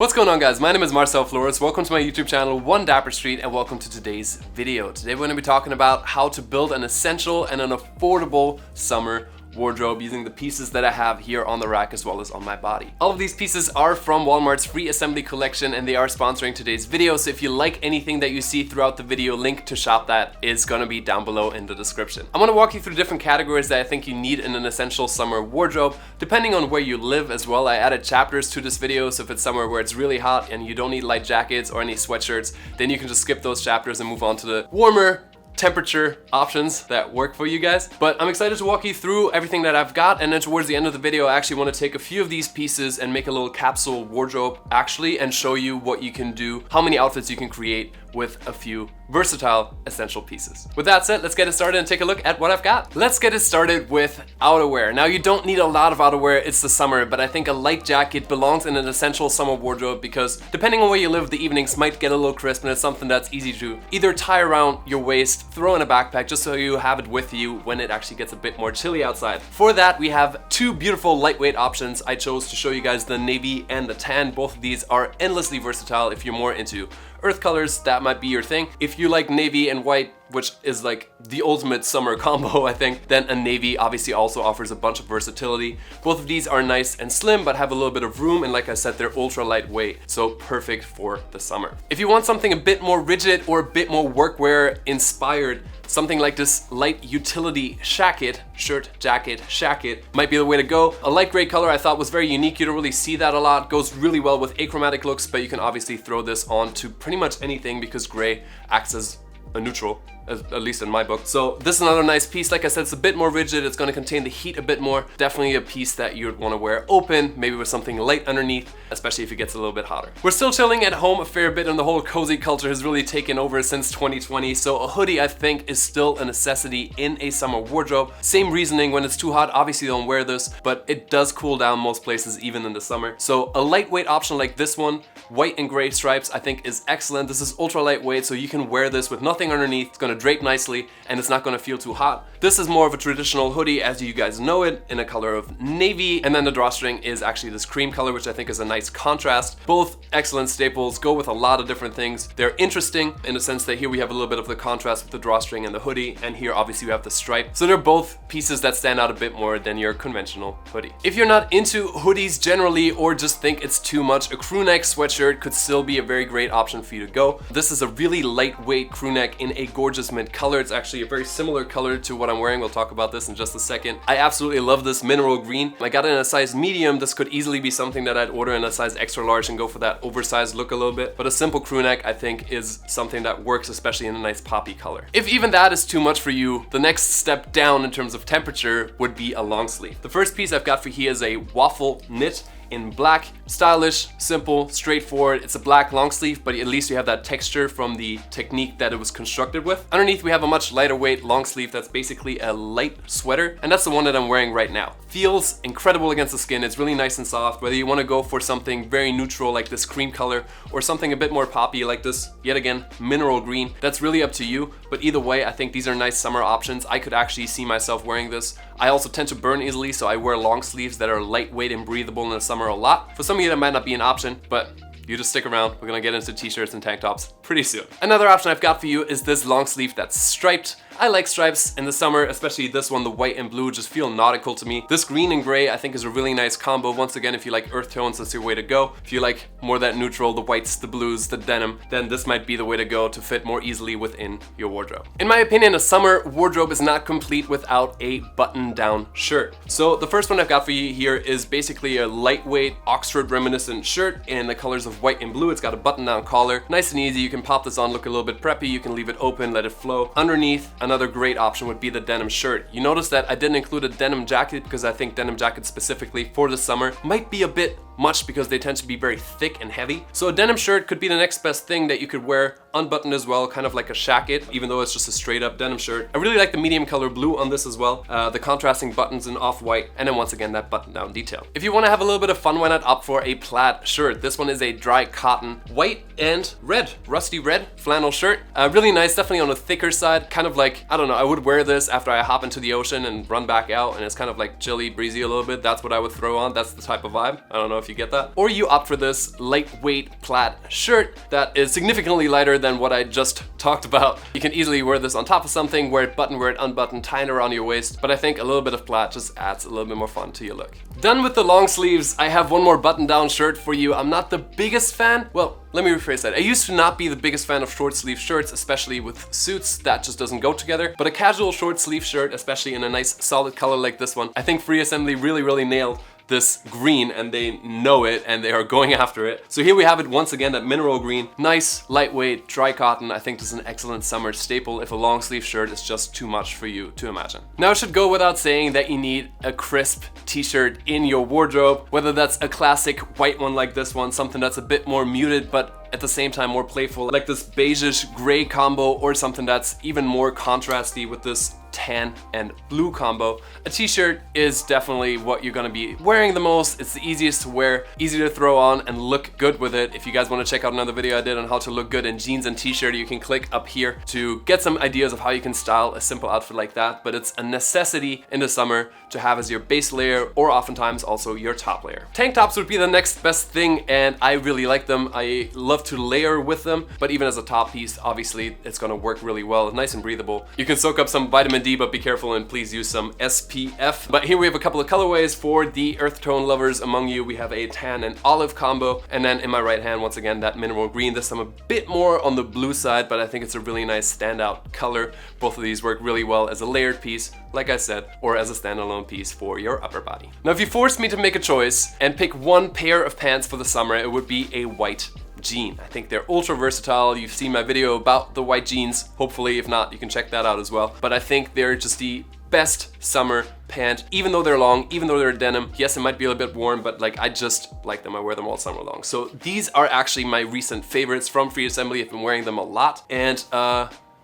What's going on, guys? My name is Marcel Flores. Welcome to my YouTube channel, One Dapper Street, and welcome to today's video. Today we're going to be talking about how to build an essential and an affordable summer wardrobe using the pieces that I have here on the rack as well as on my body. All of these pieces are from Walmart's free assembly collection and they are sponsoring today's video, so if you like anything that you see throughout the video, link to shop that is going to be down below in the description. I'm going to walk you through different categories that I think you need in an essential summer wardrobe depending on where you live as well. I added chapters to this video, so if it's somewhere where it's really hot and you don't need light jackets or any sweatshirts, then you can just skip those chapters and move on to the warmer temperature options that work for you guys. But I'm excited to walk you through everything that I've got, and then towards the end of the video I actually want to take a few of these pieces and make a little capsule wardrobe actually and show you what you can do, how many outfits you can create with a few versatile essential pieces. With that said, let's get it started and take a look at what I've got. Let's get it started with outerwear. Now, you don't need a lot of outerwear, it's the summer, but I think a light jacket belongs in an essential summer wardrobe because depending on where you live, the evenings might get a little crisp, and it's something that's easy to either tie around your waist, throw in a backpack just so you have it with you when it actually gets a bit more chilly outside. For that, we have two beautiful lightweight options. I chose to show you guys the navy and the tan. Both of these are endlessly versatile if you're more into earth colors. That might be your thing. If you like navy and white, which is like the ultimate summer combo, I think, then a navy obviously also offers a bunch of versatility. Both of these are nice and slim but have a little bit of room, and like I said, they're ultra lightweight, so perfect for the summer. If you want something a bit more rigid or a bit more workwear inspired, something like this light utility shacket, shirt, jacket, shacket might be the way to go. A light gray color I thought was very unique. You don't really see that a lot. Goes really well with achromatic looks, but you can obviously throw this on to pretty much anything because gray acts as a neutral, at least in my book. So this is another nice piece. Like I said, it's a bit more rigid. It's going to contain the heat a bit more. Definitely a piece that you'd want to wear open, maybe with something light underneath, especially if it gets a little bit hotter. We're still chilling at home a fair bit, and the whole cozy culture has really taken over since 2020. So a hoodie, I think, is still a necessity in a summer wardrobe. Same reasoning: when it's too hot, obviously don't wear this, but it does cool down most places even in the summer. So a lightweight option like this one, white and gray stripes, I think is excellent. This is ultra lightweight, so you can wear this with nothing underneath. It's going to drape nicely and it's not going to feel too hot. This is more of a traditional hoodie as you guys know it, in a color of navy, and then the drawstring is actually this cream color, which I think is a nice contrast. Both excellent staples, go with a lot of different things. They're interesting in the sense that here we have a little bit of the contrast with the drawstring and the hoodie, and here obviously we have the stripe. So they're both pieces that stand out a bit more than your conventional hoodie. If you're not into hoodies generally or just think it's too much, a crew neck sweatshirt could still be a very great option for you to go. This is a really lightweight crew neck in a gorgeous mint color. It's actually a very similar color to what I'm wearing. We'll talk about this in just a second. I absolutely love this mineral green. I got it in a size medium. This could easily be something that I'd order in a size extra large and go for that oversized look a little bit. But a simple crew neck, I think, is something that works, especially in a nice poppy color. If even that is too much for you, the next step down in terms of temperature would be a long sleeve. The first piece I've got for here is a waffle knit in black. Stylish, simple, straightforward. It's a black long sleeve, but at least you have that texture from the technique that it was constructed with. Underneath we have a much lighter weight long sleeve that's basically a light sweater, and that's the one that I'm wearing right now. Feels incredible against the skin. It's really nice and soft. Whether you want to go for something very neutral like this cream color or something a bit more poppy like this, yet again, mineral green, that's really up to you. But either way, I think these are nice summer options. I could actually see myself wearing this. I also tend to burn easily, so I wear long sleeves that are lightweight and breathable in the summer a lot. For some of you that might not be an option, but you just stick around. We're gonna get into t-shirts and tank tops pretty soon. Another option I've got for you is this long sleeve that's striped. I like stripes in the summer, especially this one, the white and blue, just feel nautical to me. This green and gray I think is a really nice combo. Once again, if you like earth tones, that's your way to go. If you like more that neutral, the whites, the blues, the denim, then this might be the way to go to fit more easily within your wardrobe. In my opinion, a summer wardrobe is not complete without a button-down shirt. So the first one I've got for you here is basically a lightweight Oxford reminiscent shirt in the colors of white and blue. It's got a button-down collar, nice and easy. You can pop this on, look a little bit preppy. You can leave it open, let it flow. Underneath, another great option would be the denim shirt. You notice that I didn't include a denim jacket because I think denim jackets specifically for the summer might be a bit much because they tend to be very thick and heavy. So a denim shirt could be the next best thing that you could wear unbuttoned as well, kind of like a shacket, even though it's just a straight up denim shirt. I really like the medium color blue on this as well, the contrasting buttons in off-white, and then once again that button down detail. If you want to have a little bit of fun, why not opt for a plaid shirt? This one is a dry cotton white and red, rusty red flannel shirt. Really nice, definitely on the thicker side, kind of like, I don't know, I would wear this after I hop into the ocean and run back out, and it's kind of like chilly, breezy a little bit. That's what I would throw on. That's the type of vibe. I don't know if if you get that. Or you opt for this lightweight plaid shirt that is significantly lighter than what I just talked about. You can easily wear this on top of something, wear it buttoned, wear it unbuttoned, tie it around your waist, but I think a little bit of plaid just adds a little bit more fun to your look. Done with the long sleeves, I have one more button-down shirt for you. I'm not the biggest fan, well, let me rephrase that. I used to not be the biggest fan of short sleeve shirts, especially with suits. That just doesn't go together. But a casual short sleeve shirt, especially in a nice solid color like this one, I think Free Assembly really nailed this green, and they know it and they are going after it. So here we have it once again, that mineral green. Nice, lightweight, dry cotton. I think this is an excellent summer staple if a long sleeve shirt is just too much for you to imagine. Now it should go without saying that you need a crisp t-shirt in your wardrobe, whether that's a classic white one like this one, something that's a bit more muted but at the same time more playful, like this beigeish gray combo, or something that's even more contrasty with this tan and blue combo. A t-shirt is definitely what you're gonna be wearing the most. It's the easiest to wear, easy to throw on and look good with it. If you guys want to check out another video I did on how to look good in jeans and t-shirt, you can click up here to get some ideas of how you can style a simple outfit like that. But it's a necessity in the summer to have as your base layer, or oftentimes also your top layer. Tank tops would be the next best thing, and I really like them. I love to layer with them, but even as a top piece, obviously it's gonna work really well. It's nice and breathable. You can soak up some vitamin D, but be careful and please use some SPF. But here we have a couple of colorways for the earth tone lovers among you. We have a tan and olive combo, and then in my right hand, once again, that mineral green. This time a bit more on the blue side, but I think it's a really nice standout color. Both of these work really well as a layered piece, like I said, or as a standalone piece for your upper body. Now, if you forced me to make a choice and pick one pair of pants for the summer, it would be a white jean. I think they're ultra versatile. You've seen my video about the white jeans. Hopefully, if not, you can check that out as well. But I think they're just the best summer pant, even though they're long, even though they're denim. Yes, it might be a little bit worn, but like, I just like them. I wear them all summer long. So these are actually my recent favorites from Free Assembly. I've been wearing them a lot, and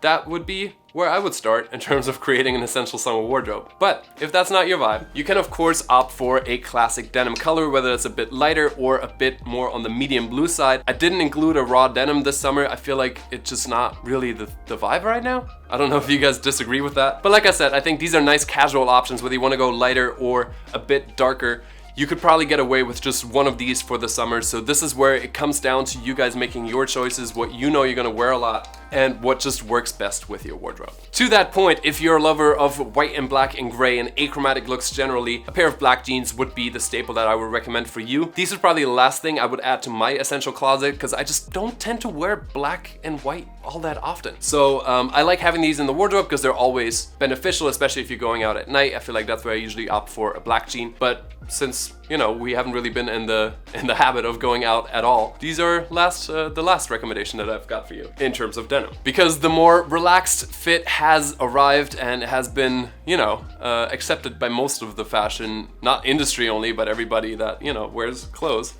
that would be where I would start in terms of creating an essential summer wardrobe. But if that's not your vibe, you can of course opt for a classic denim color, whether it's a bit lighter or a bit more on the medium blue side. I didn't include a raw denim this summer. I feel like it's just not really the vibe right now. I don't know if you guys disagree with that. But like I said, I think these are nice casual options, whether you want to go lighter or a bit darker. You could probably get away with just one of these for the summer. So this is where it comes down to you guys making your choices, what you know you're gonna wear a lot, and what just works best with your wardrobe. To that point, if you're a lover of white and black and gray and achromatic looks generally, a pair of black jeans would be the staple that I would recommend for you. These are probably the last thing I would add to my essential closet, because I just don't tend to wear black and white all that often. So I like having these in the wardrobe because they're always beneficial, especially if you're going out at night. I feel like that's where I usually opt for a black jean. But since, you know, we haven't really been in the habit of going out at all, these are the last recommendation that I've got for you in terms of denim. Because the more relaxed fit has arrived and has been, you know, accepted by most of the fashion, not industry only, but everybody that, you know, wears clothes.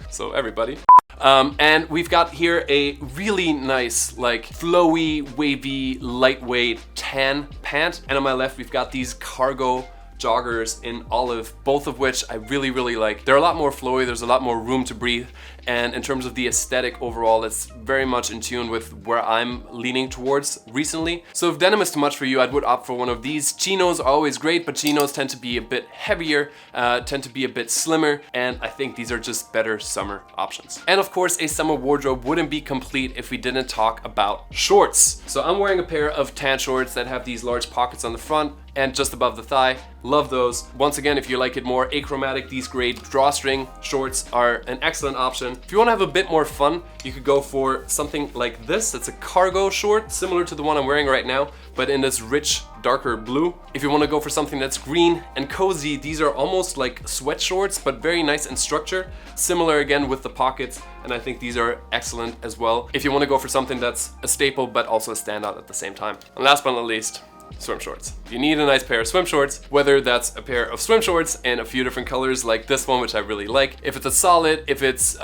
So everybody. And we've got here a really nice, like, flowy, wavy, lightweight tan pant. And on my left, we've got these cargo joggers in olive, both of which I really like. They're a lot more flowy, there's a lot more room to breathe, and in terms of the aesthetic overall, it's very much in tune with where I'm leaning towards recently. So if denim is too much for you, I would opt for one of these. Chinos are always great, but chinos tend to be a bit heavier, tend to be a bit slimmer, and I think these are just better summer options. And of course, a summer wardrobe wouldn't be complete if we didn't talk about shorts. So I'm wearing a pair of tan shorts that have these large pockets on the front and just above the thigh. Love those. Once again, if you like it more achromatic, these gray drawstring shorts are an excellent option. If you want to have a bit more fun, you could go for something like this. It's a cargo short, similar to the one I'm wearing right now, but in this rich, darker blue. If you want to go for something that's green and cozy, these are almost like sweat shorts, but very nice in structure. Similar again with the pockets, and I think these are excellent as well. If you want to go for something that's a staple, but also a standout at the same time. And last but not least, swim shorts. You need a nice pair of swim shorts, whether that's a pair of swim shorts in a few different colors like this one, which I really like. If it's a solid, if it's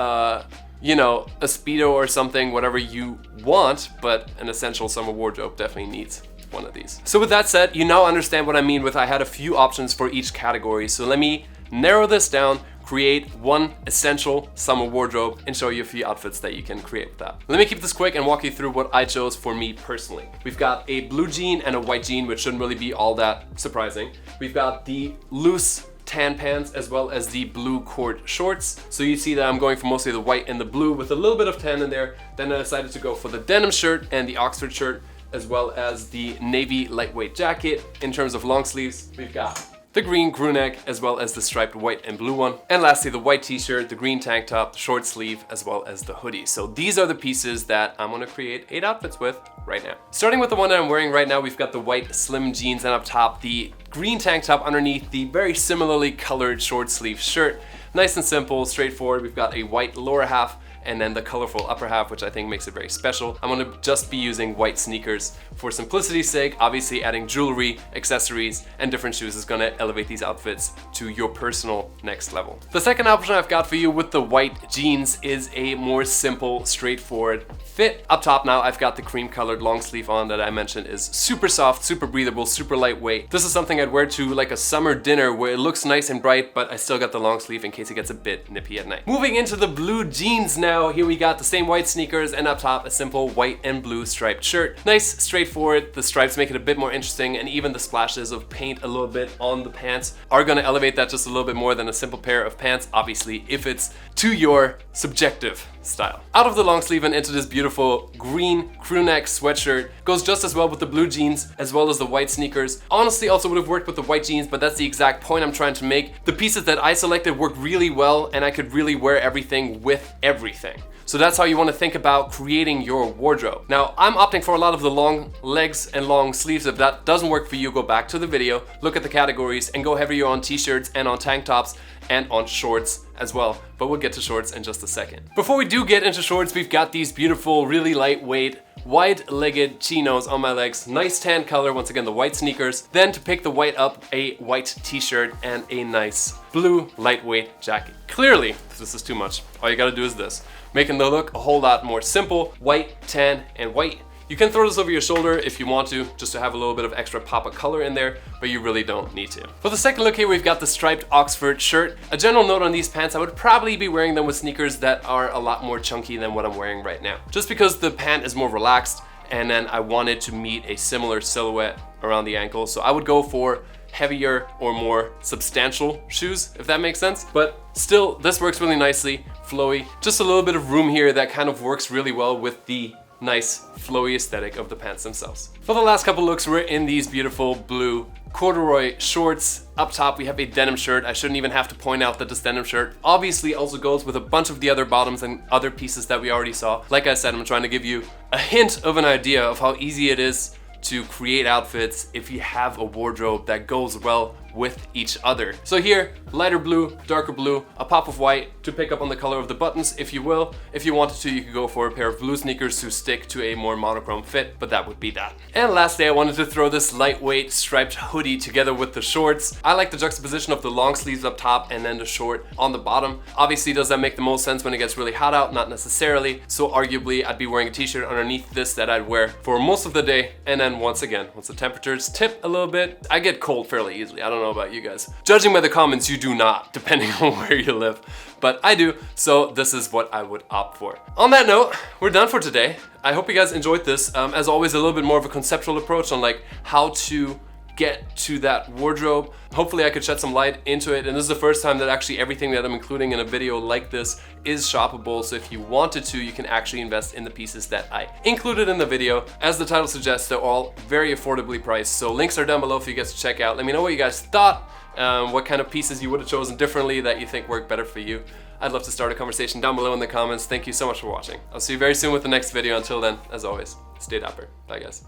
you know, a Speedo or something, whatever you want, but an essential summer wardrobe definitely needs one of these. So with that said, you now understand what I mean with I had a few options for each category. So let me narrow this down, create one essential summer wardrobe, and show you a few outfits that you can create with that. Let me keep this quick and walk you through what I chose for me personally. We've got a blue jean and a white jean, which shouldn't really be all that surprising. We've got the loose tan pants as well as the blue cord shorts. So you see that I'm going for mostly the white and the blue with a little bit of tan in there. Then I decided to go for the denim shirt and the Oxford shirt as well as the navy lightweight jacket. In terms of long sleeves, we've got the green crew neck as well as the striped white and blue one. And lastly, the white t-shirt, the green tank top, the short sleeve, as well as the hoodie. So these are the pieces that I'm gonna create 8 outfits with right now. Starting with the one that I'm wearing right now, we've got the white slim jeans and up top, the green tank top underneath, the very similarly colored short sleeve shirt. Nice and simple, straightforward. We've got a white lower half and then the colorful upper half, which I think makes it very special. I'm gonna just be using white sneakers for simplicity's sake. Obviously adding jewelry, accessories, and different shoes is gonna elevate these outfits to your personal next level. The second option I've got for you with the white jeans is a more simple, straightforward fit. Up top now, I've got the cream colored long sleeve on that I mentioned is super soft, super breathable, super lightweight. This is something I'd wear to like a summer dinner where it looks nice and bright, but I still got the long sleeve in case it gets a bit nippy at night. Moving into the blue jeans now, here we got the same white sneakers and up top a simple white and blue striped shirt. Nice, straightforward. The stripes make it a bit more interesting, and even the splashes of paint a little bit on the pants are gonna elevate that just a little bit more than a simple pair of pants, obviously, if it's to your subjective style. Out of the long sleeve and into this beautiful green crew neck sweatshirt. Goes just as well with the blue jeans as well as the white sneakers. Honestly, also would have worked with the white jeans, but that's the exact point I'm trying to make. The pieces that I selected work really well, and I could really wear everything with everything. So that's how you want to think about creating your wardrobe. Now, I'm opting for a lot of the long legs and long sleeves. If that doesn't work for you, go back to the video, look at the categories, and go heavier on t-shirts and on tank tops and on shorts as well. But we'll get to shorts in just a second. Before we do get into shorts, we've got these beautiful, really lightweight, wide-legged chinos on my legs. Nice tan color, once again, the white sneakers. Then to pick the white up, a white t-shirt and a nice blue lightweight jacket. Clearly, this is too much. All you gotta do is this. Making the look a whole lot more simple, white, tan, and white. You can throw this over your shoulder if you want to, just to have a little bit of extra pop of color in there, but you really don't need to. For the second look here, we've got the striped Oxford shirt. A general note on these pants, I would probably be wearing them with sneakers that are a lot more chunky than what I'm wearing right now. Just because the pant is more relaxed, and then I wanted to meet a similar silhouette around the ankle, so I would go for heavier or more substantial shoes, if that makes sense. But still, this works really nicely, flowy. Just a little bit of room here that kind of works really well with the nice flowy aesthetic of the pants themselves. For the last couple looks, we're in these beautiful blue corduroy shorts. Up top, we have a denim shirt. I shouldn't even have to point out that this denim shirt obviously also goes with a bunch of the other bottoms and other pieces that we already saw. Like I said, I'm trying to give you a hint of an idea of how easy it is to create outfits if you have a wardrobe that goes well with each other. So here, lighter blue, darker blue, a pop of white to pick up on the color of the buttons, if you will. If you wanted to, you could go for a pair of blue sneakers to stick to a more monochrome fit, but that would be that. And lastly, I wanted to throw this lightweight striped hoodie together with the shorts. I like the juxtaposition of the long sleeves up top and then the short on the bottom. Obviously, does that make the most sense when it gets really hot out? Not necessarily. So arguably, I'd be wearing a t-shirt underneath this that I'd wear for most of the day. And then once again, once the temperatures tip a little bit, I get cold fairly easily. I don't know about you guys. Judging by the comments, you do not, depending on where you live, but I do, so this is what I would opt for. On that note, we're done for today. I hope you guys enjoyed this. As always, a little bit more of a conceptual approach on like how to get to that wardrobe. Hopefully I could shed some light into it, and this is the first time that actually everything that I'm including in a video like this is shoppable, so if you wanted to, you can actually invest in the pieces that I included in the video. As the title suggests, they're all very affordably priced, so links are down below for you guys to check out. Let me know what you guys thought, what kind of pieces you would have chosen differently that you think work better for you. I'd love to start a conversation down below in the comments. Thank you so much for watching. I'll see you very soon with the next video. Until then, as always, stay dapper. Bye guys.